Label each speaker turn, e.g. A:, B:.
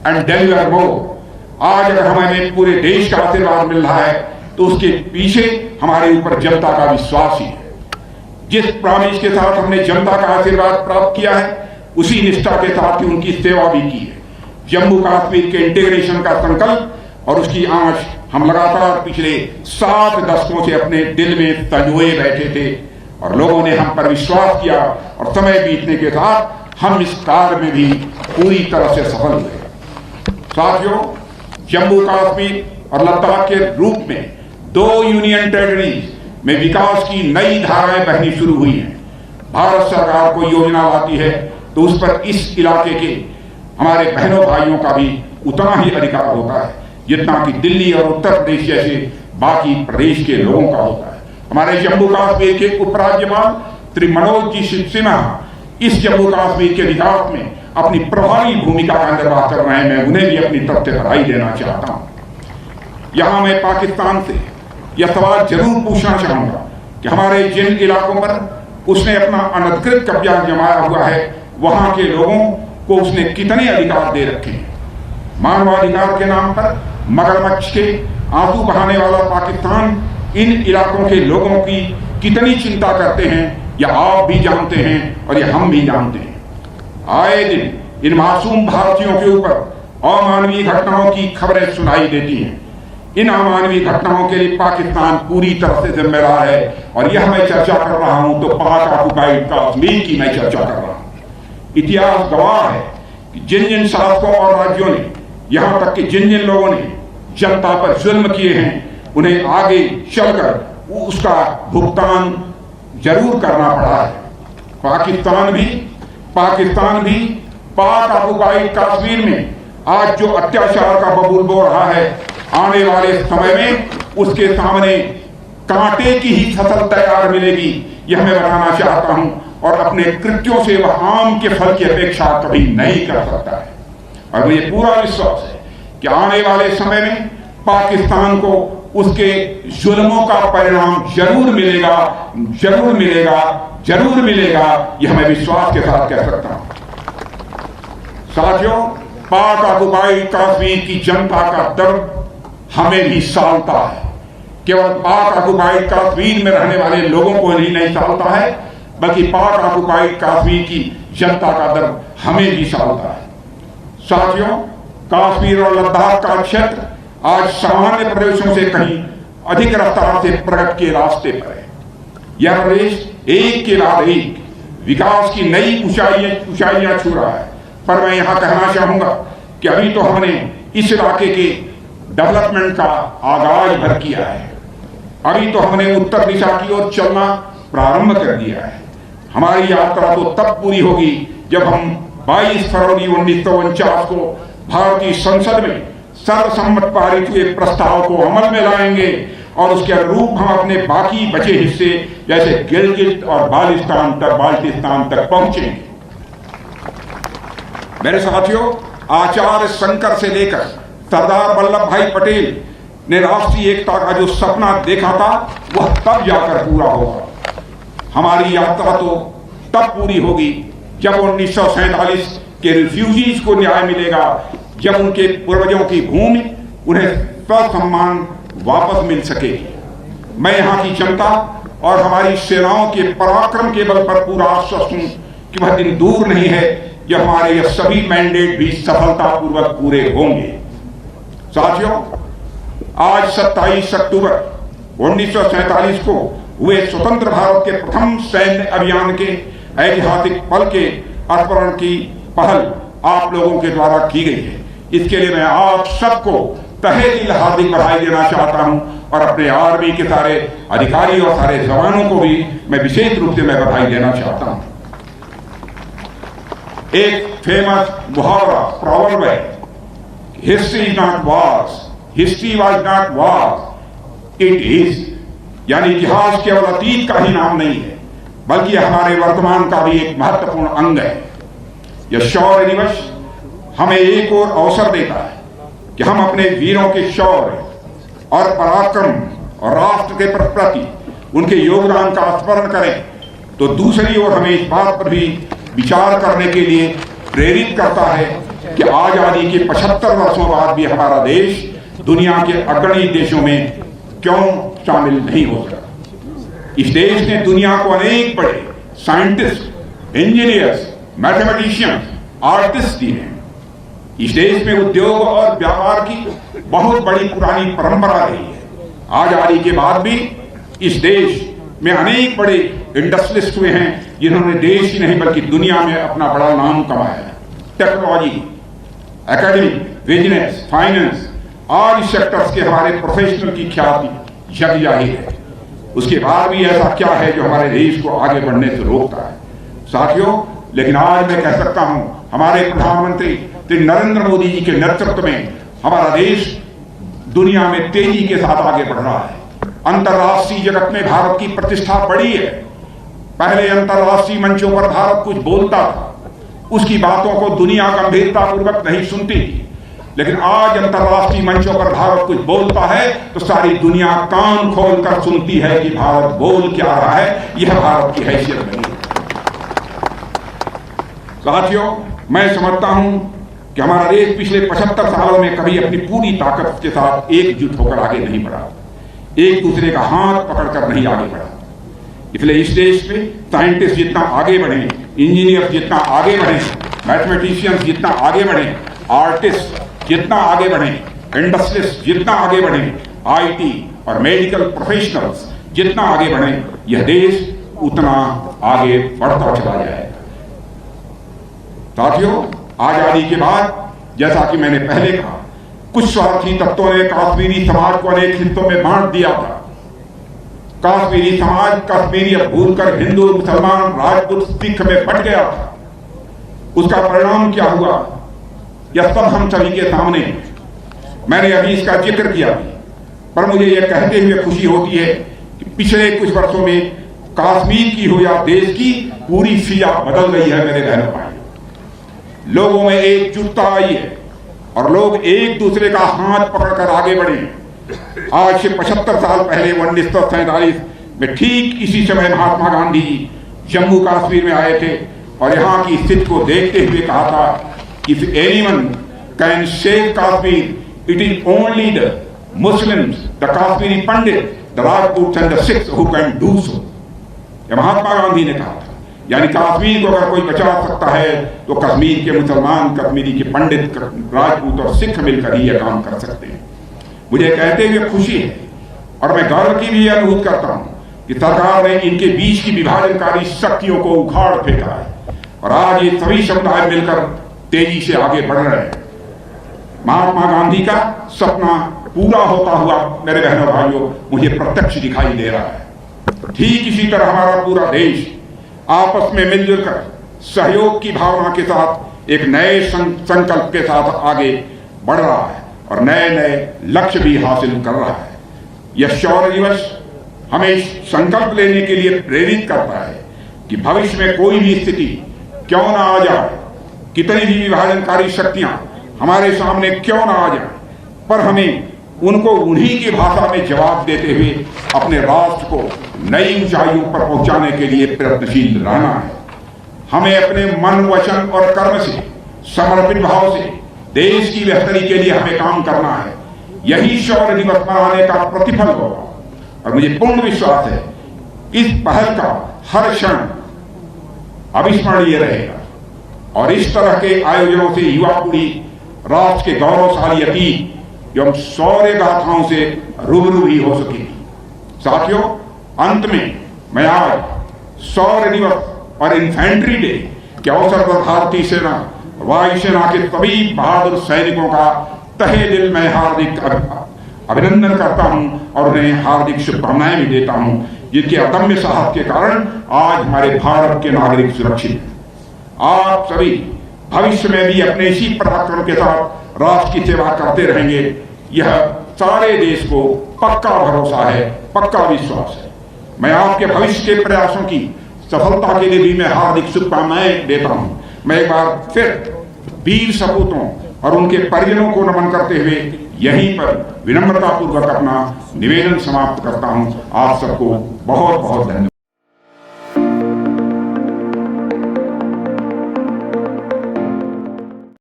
A: And deliver मोर। आज अगर हमें पूरे देश का आशीर्वाद मिल रहा है तो उसके पीछे हमारे ऊपर जनता का विश्वास ही है। जिस प्रामिस के साथ हमने जनता का आशीर्वाद प्राप्त किया है उसी निष्ठा के साथ ही उनकी सेवा भी की है। जम्मू कश्मीर के इंटीग्रेशन का संकल्प और उसकी आंच हम लगातार पिछले 7 दशकों से अपने दिल में संजोए बैठे थे और लोगों ने हम पर विश्वास किया और समय बीतने के साथ हम इस कार्य में भी पूरी तरह से सफल हुए। साथियों, जम्मू कश्मीर और लद्दाख के रूप में 2 यूनियन टेरिटरीज में विकास की नई धाराएं बहनी शुरू हुई हैं। भारत सरकार को योजना लाती है तो उस पर इस इलाके के हमारे बहनों भाइयों का भी उतना ही अधिकार होता है जितना कि दिल्ली और उत्तर प्रदेश जैसे बाकी प्रदेश के लोगों का होता है। हमारे जम्मू कश्मीर के उपराज्यपाल श्री मनोज जी सिन्हा इस जम्मू कश्मीर के विकास में अपनी प्रभावी भूमिका का निर्वाह कर रहे हैं। मैं उन्हें भी अपनी तरफ से बधाई देना चाहता हूं। यहां मैं पाकिस्तान से यह सवाल जरूर पूछना चाहूंगा कि हमारे जिन इलाकों पर उसने अपना अनधिकृत कब्जा जमाया हुआ है वहां के लोगों को उसने कितने अधिकार दे रखे हैं। मानवाधिकार के नाम पर मगरमच्छ के आंसू बहाने वाला पाकिस्तान इन इलाकों के लोगों की कितनी चिंता करते हैं यह आप भी जानते हैं और यह हम भी जानते हैं। आए दिन इन मासूम भारतीयों के ऊपर अमानवीय घटनाओं की खबरें सुनाई देती हैं। इन अमानवीय घटनाओं के लिए पाकिस्तान पूरी तरह से जिम्मेदार है और यह मैं चर्चा कर रहा हूं तो पाक ऑक्युपाइड कश्मीर की मैं चर्चा कर रहा हूं। इतिहास गवाह है कि जिन जिन शासकों और राज्यों ने यहां तक कि जिन जिन लोगों ने जनता पर जुल्म किए हैं उन्हें आगे चलकर उसका भुगतान जरूर करना पड़ा है। पाकिस्तान भी पाक ऑक्युपाइड कश्मीर में आज जो अत्याचार का बबूल बो रहा है आने वाले समय में उसके सामने कांटे की ही फसल तैयार मिलेगी यह मैं बताना चाहता हूं और अपने कृत्यों से वह आम के फल की अपेक्षा कभी नहीं कर सकता है। और मुझे पूरा विश्वास है कि आने वाले समय में पाकिस्तान को उसके जुल्मों का परिणाम जरूर मिलेगा, जरूर मिलेगा, जरूर मिलेगा, यह मैं विश्वास के साथ कह सकता हूं। साथियों, पाक ऑक्युपाइड कश्मीर की जनता का दर्द हमें भी सालता है। केवल पाक ऑक्युपाइड कश्मीर में रहने वाले लोगों को ही नहीं सालता है बल्कि पाक ऑक्युपाइड कश्मीर की जनता का दर्द हमें भी सालता है। साथियों, कश्मीर और लद्दाख का क्षेत्र आज सामान्य प्रदेशों से कहीं अधिक रफ्तार से प्रगति के रास्ते पर है। यह प्रदेश एक के बाद एक विकास की नई ऊंचाइयां छू रहा है। पर मैं यहां कहना चाहूंगा कि अभी तो हमने इस इलाके के डेवलपमेंट का आगाज भर किया है। अभी तो हमने उत्तर दिशा की ओर चलना प्रारंभ कर दिया है। हमारी यात्रा तो तब पूरी होगी जब हम 22 फरवरी 1949 को भारतीय संसद में सर्वसम्मत पारित हुए प्रस्ताव को अमल में लाएंगे और उसके अनुरूप हम अपने बाकी बचे हिस्से जैसे गिलगित और बाल्टिस्तान तक पहुंचेंगे। मेरे साथियों, आचार्य शंकर से लेकर सरदार वल्लभ भाई पटेल ने राष्ट्रीय एकता का जो सपना देखा था वह तब जाकर पूरा होगा। हमारी यात्रा तो तब पूरी होगी जब 1947 के रिफ्यूजीज को न्याय मिलेगा, जब उनके पूर्वजों की भूमि उन्हें ससम्मान वापस मिल सकेगी। मैं यहाँ की जनता और हमारी सेनाओं के पराक्रम के बल पर पूरा आश्वस्त हूं कि वह दिन दूर नहीं है जब हमारे यह सभी मैंडेट भी सफलतापूर्वक पूरे होंगे। साथियों, आज 27 अक्टूबर 1947 को हुए स्वतंत्र भारत के प्रथम सैन्य अभियान के ऐतिहासिक पल के स्मरण की पहल आप लोगों के द्वारा की गई है। इसके लिए मैं आप सबको तहे दिल हार्दिक बधाई देना चाहता हूं और अपने आर्मी के सारे अधिकारी और सारे जवानों को भी मैं विशेष रूप से मैं बधाई देना चाहता हूं। एक फेमस मुहावरा प्रॉवर्ब है, history is not Wars, history was not war, it is. यानी इतिहास केवल अतीत का ही नाम नहीं है बल्कि हमारे वर्तमान का भी एक महत्वपूर्ण अंग है। यह शौर्य दिवस हमें एक और अवसर देता है कि हम अपने वीरों के शौर्य और पराक्रम और राष्ट्र के प्रति उनके योगदान का स्मरण करें, तो दूसरी ओर हमें इस बात पर भी विचार करने के लिए प्रेरित करता है कि आजादी के 75 वर्षों बाद भी हमारा देश दुनिया के अग्रणी देशों में क्यों शामिल नहीं हो सका। इस देश ने दुनिया को अनेक बड़े साइंटिस्ट, इंजीनियर्स, मैथमेटिशियंस, आर्टिस्ट दिए हैं। इस देश में उद्योग और व्यापार की बहुत बड़ी पुरानी परंपरा रही है। आजादी के बाद भी इस देश में अनेक बड़े इंडस्ट्रियलिस्ट हुए हैं जिन्होंने देश ही नहीं बल्कि दुनिया में अपना बड़ा नाम कमाया है। टेक्नोलॉजी, एकेडमिक, बिजनेस, फाइनेंस, आज सेक्टर्स के हमारे प्रोफेशनल की ख्याति जग जाहिर है। उसके बाद भी ऐसा क्या है जो हमारे देश को आगे बढ़ने से रोकता है। साथियों, लेकिन आज मैं कह सकता हूं हमारे प्रधानमंत्री श्री नरेंद्र मोदी जी के नेतृत्व में हमारा देश दुनिया में तेजी के साथ आगे बढ़ रहा है। अंतर्राष्ट्रीय जगत में भारत की प्रतिष्ठा बढ़ी है। पहले अंतर्राष्ट्रीय मंचों पर भारत कुछ बोलता था, उसकी बातों को दुनिया गंभीरता पूर्वक नहीं सुनती थी, लेकिन आज अंतर्राष्ट्रीय मंचों पर भारत कुछ बोलता है तो सारी दुनिया कान खोलकर सुनती है कि भारत बोल क्या रहा है। यह भारत की हैसियत नहीं है। साथियों, मैं समझता हूं कि हमारा देश पिछले 75 सालों में कभी अपनी पूरी ताकत के साथ एकजुट होकर आगे नहीं बढ़ा, एक दूसरे का हाथ पकड़कर नहीं आगे बढ़ा। इसलिए इस देश में साइंटिस्ट जितना आगे बढ़े, इंजीनियर जितना आगे बढ़े, मैथमेटिशियंस जितना आगे बढ़े, आर्टिस्ट जितना आगे बढ़े, इंडस्ट्रियलिस्ट जितना आगे बढ़े, आईटी और मेडिकल प्रोफेशनल्स जितना आगे बढ़े, यह देश उतना आगे बढ़ता चला जाएगा। साथियों, आजादी के बाद जैसा कि मैंने पहले कहा, कुछ स्वार्थी तत्वों ने कश्मीरी समाज को अनेक हिस्सों में बांट दिया था। कश्मीरी समाज कश्मीरियत भूलकर हिंदू, मुसलमान, राजपूत, सिख में बट गया था। उसका परिणाम क्या हुआ, यह सब हम सभी के सामने। मैंने अभी इसका जिक्र किया, पर मुझे यह कहते हुए खुशी होती है कि पिछले कुछ वर्षों में कश्मीर की हो या देश की पूरी फिजा बदल गई है। मेरे बहनों भाइयों, लोगों में एकजुटता आई है और लोग एक दूसरे का हाथ पकड़कर आगे बढ़े। आज से 75 साल पहले 1947 में ठीक इसी समय महात्मा गांधी जी जम्मू कश्मीर में आए थे और यहाँ की स्थिति को देखते हुए कहा था कि if anyone can save Kashmir, it is only the Muslims, the Kashmiri Pandit, the Rajputs and the Sikhs who can do so। यह महात्मा गांधी ने कहा था, यानी कश्मीर को अगर कोई बचा सकता है तो कश्मीर के मुसलमान, कश्मीरी के पंडित, राजपूत और सिख मिलकर ही यह काम कर सकते हैं। मुझे कहते हुए खुशी है और मैं गर्व की भी अनुभूत करता हूं कि सरकार ने इनके बीच की विभाजनकारी शक्तियों को उखाड़ फेंका है और आज ये सभी समुदाय मिलकर तेजी से आगे बढ़ रहे हैं। महात्मा गांधी का सपना पूरा होता हुआ मेरे बहनों भाइयों मुझे प्रत्यक्ष दिखाई दे रहा है। ठीक इसी तरह हमारा पूरा देश आपस में मिलजुल कर सहयोग की भावना के साथ एक नए संकल्प के साथ आगे बढ़ रहा है और नए नए लक्ष्य भी हासिल कर रहा है। यह शौर्य दिवस हमें संकल्प लेने के लिए प्रेरित करता है कि भविष्य में कोई भी स्थिति क्यों ना आ जाए, कितनी भी विभाजनकारी शक्तियां हमारे सामने क्यों ना आ जाए, पर हमें उनको उन्हीं की भाषा में जवाब देते हुए अपने राष्ट्र को नई ऊंचाइयों पर पहुंचाने के लिए प्रयत्नशील रहना है। हमें अपने मन, वचन और कर्म से, समर्पित भाव से देश की बेहतरी के लिए हमें काम करना है। यही शौर्य दिवस मनाने का प्रतिफल होगा और मुझे पूर्ण विश्वास है इस पहल का हर क्षण अविस्मरणीय रहेगा और इस तरह के आयोजनों से युवा पीढ़ी राष्ट्र के गौरवशाली अतीत एवं शौर्य गाथाओं से रूबरू भी हो सकेगी। साथियों, अंत में मैं आज शौर्य दिवस और इन्फेंट्री डे के अवसर पर भारतीय सेना, वायुसेना के सभी बहादुर सैनिकों का तहे दिल में हार्दिक अभिनंदन करता हूं और उन्हें हार्दिक शुभकामनाएं भी देता हूं, जिनके अदम्य साहस के कारण आज हमारे भारत के नागरिक सुरक्षित हैं। आप सभी भविष्य में भी अपने इसी पराक्रम के साथ राष्ट्र की सेवा करते रहेंगे, यह सारे देश को पक्का भरोसा है, पक्का विश्वास है। मैं आपके भविष्य के प्रयासों की सफलता के लिए भी मैं हार्दिक शुभकामनाएं देता हूं। मैं एक बार फिर वीर सपूतों और उनके परिजनों को नमन करते हुए यहीं पर विनम्रता पूर्वक अपना निवेदन समाप्त करता हूं। आप सबको बहुत बहुत धन्यवाद।